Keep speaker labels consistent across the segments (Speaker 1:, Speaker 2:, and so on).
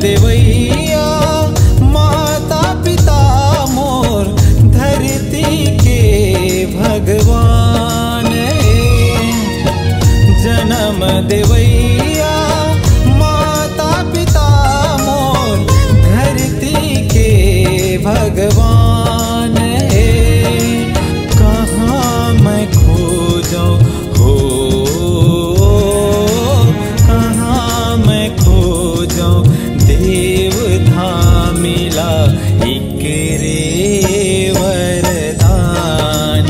Speaker 1: देवैया माता पिता मोर धरती के भगवान जन्म देवैया माता पिता मोर धरती के भगवान कहाँ मैं खोजूं हो कहाँ मैं खोजूं देव धाम मिला एक रे वरदान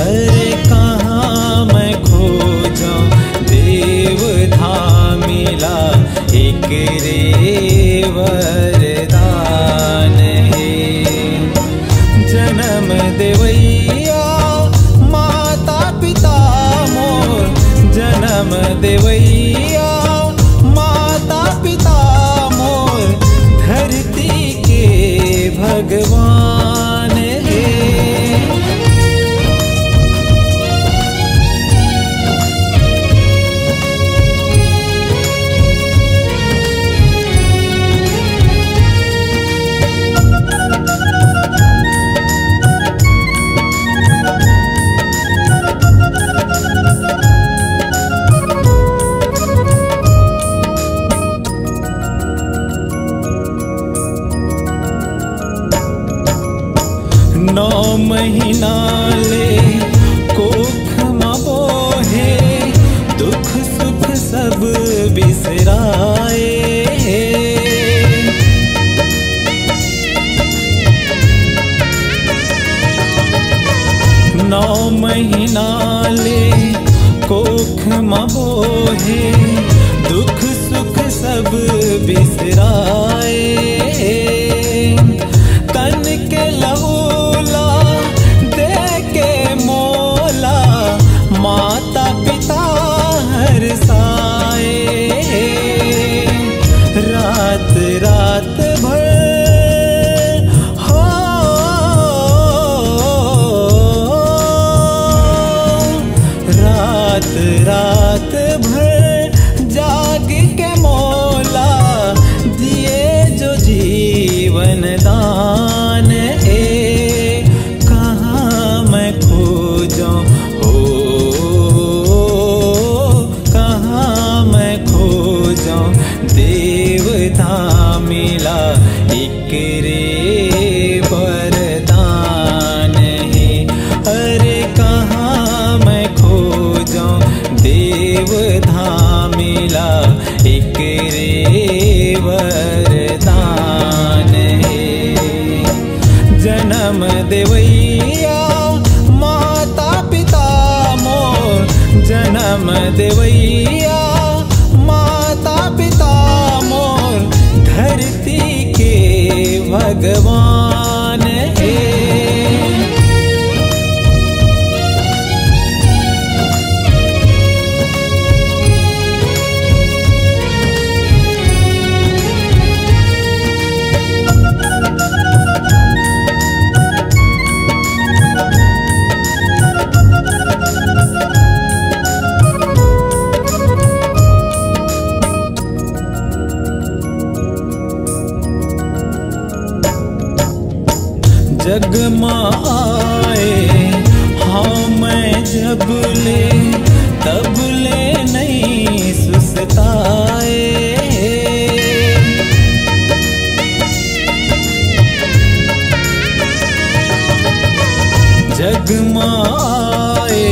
Speaker 1: अरे कहाँ मैं खोजूं देव धाम मिला एक रे वरदान जन्म देवैया माता पिता मोर जन्म देवैया माता पिता मोर धरती के भगवान नौ महीना ले कोख मोहे दुख सुख सब बिसराए नौ महीना ले कोख मोहे दुख सुख सब बिसराए तन के लहूला दे के मोला माता पिता हर साए रात रात भर हो रात रात भर जाग के मोला दिए जो जीवन दान कहाँ मैं खोजूं हो कहाँ मैं खोजूं देव धाम मिला एक रे वरदान अरे कहाँ मैं खोजूं देव धाम मिला एक रे वरदान जन्म देवैया माता पिता मोर जन्म देवैया माता पिता मोर धरती के भगवान जग माँ आए हाँ मैं जब ले तब ले नहीं सुस्ताए जग माँ आए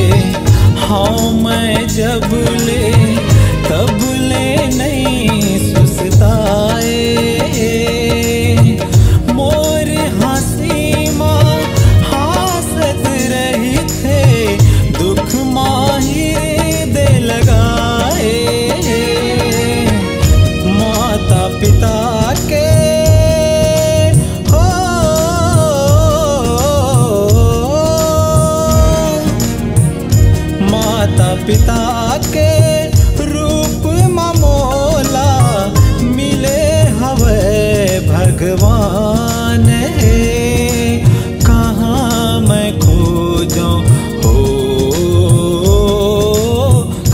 Speaker 1: हाँ मैं जब ले तब ले नहीं सुस्ताए मोर हंसी माँ हासत रही थे दुख माहिर दे लगाए माता पिता के हो माता पिता के रूप मोला मिले हवे भगवान कहाँ मैं खोजूं हो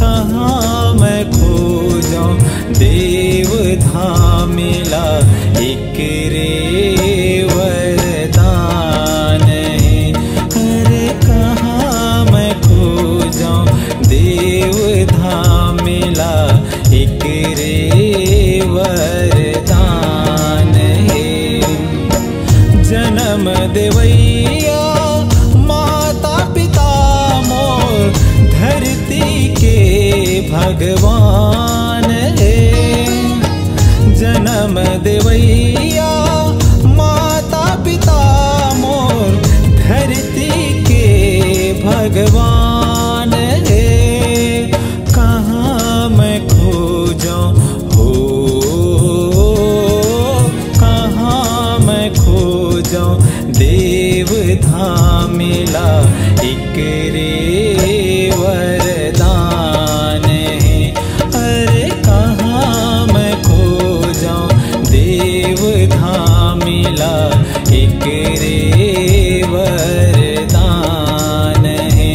Speaker 1: कहाँ मैं खोजूं दे देव धामिला एक रे वरदान है। अरे कहाँ मैं खो जाऊं देव धामिला एक रे वरदान है। जन्म देवैया माता पिता मोर धरती के भगवान है। जन्म देवैया माता पिता मोर धरती के भगवान है। कहाँ मैं खो जाऊं हो, कहाँ मैं खो जाऊं देव धामिला एक रे वरदान है। अरे कहाँ मैं खो जाऊं देव धामिला एक रे वरदान है।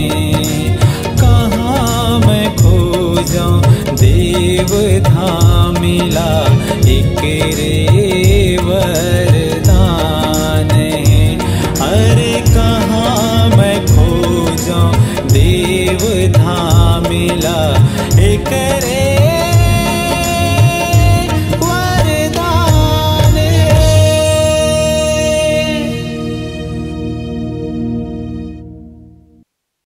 Speaker 1: कहाँ मैं खो जाऊं देव धामिला एक रे वरदान है। अरे कहाँ मैं खो जाऊं देव धामिला एक रे